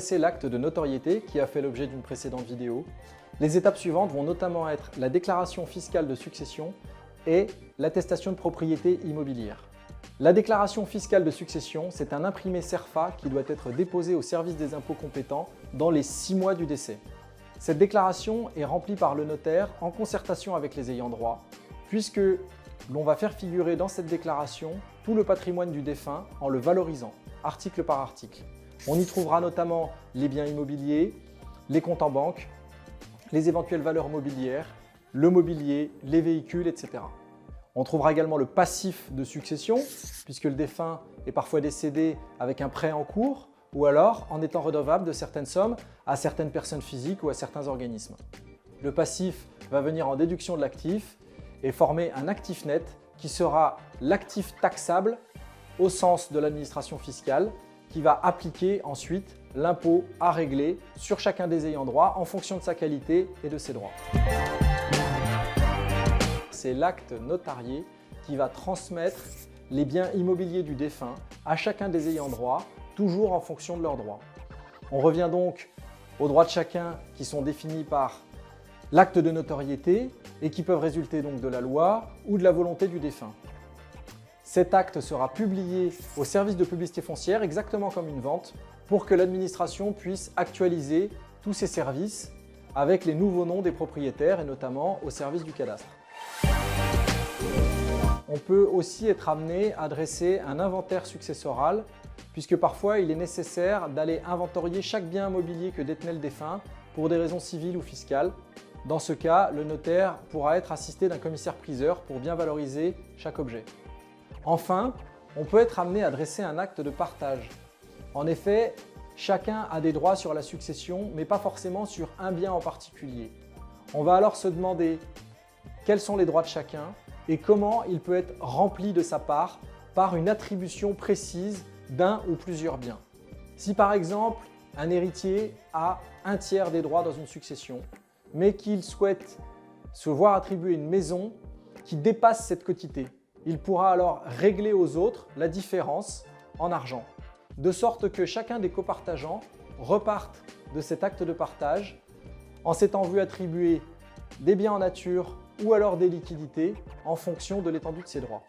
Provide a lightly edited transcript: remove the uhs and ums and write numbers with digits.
dresser l'acte de notoriété qui a fait l'objet d'une précédente vidéo. Les étapes suivantes vont notamment être la déclaration fiscale de succession et l'attestation de propriété immobilière. La déclaration fiscale de succession, c'est un imprimé CERFA qui doit être déposé au service des impôts compétents dans les 6 mois du décès. Cette déclaration est remplie par le notaire en concertation avec les ayants droit, puisque l'on va faire figurer dans cette déclaration tout le patrimoine du défunt en le valorisant, article par article. On y trouvera notamment les biens immobiliers, les comptes en banque, les éventuelles valeurs mobilières, le mobilier, les véhicules, etc. On trouvera également le passif de succession, puisque le défunt est parfois décédé avec un prêt en cours, ou alors en étant redevable de certaines sommes à certaines personnes physiques ou à certains organismes. Le passif va venir en déduction de l'actif et former un actif net qui sera l'actif taxable au sens de l'administration fiscale qui va appliquer ensuite l'impôt à régler sur chacun des ayants droit en fonction de sa qualité et de ses droits. C'est l'acte notarié qui va transmettre les biens immobiliers du défunt à chacun des ayants droit, toujours en fonction de leurs droits. On revient donc aux droits de chacun qui sont définis par l'acte de notoriété et qui peuvent résulter donc de la loi ou de la volonté du défunt. Cet acte sera publié au service de publicité foncière, exactement comme une vente, pour que l'administration puisse actualiser tous ses services avec les nouveaux noms des propriétaires et notamment au service du cadastre. On peut aussi être amené à dresser un inventaire successoral, puisque parfois il est nécessaire d'aller inventorier chaque bien immobilier que détenait le défunt pour des raisons civiles ou fiscales. Dans ce cas, le notaire pourra être assisté d'un commissaire-priseur pour bien valoriser chaque objet. Enfin, on peut être amené à dresser un acte de partage. En effet, chacun a des droits sur la succession, mais pas forcément sur un bien en particulier. On va alors se demander quels sont les droits de chacun et comment il peut être rempli de sa part par une attribution précise d'un ou plusieurs biens. Si par exemple, un héritier a un tiers des droits dans une succession, mais qu'il souhaite se voir attribuer une maison qui dépasse cette quotité, il pourra alors régler aux autres la différence en argent, de sorte que chacun des copartageants reparte de cet acte de partage en s'étant vu attribuer des biens en nature ou alors des liquidités en fonction de l'étendue de ses droits.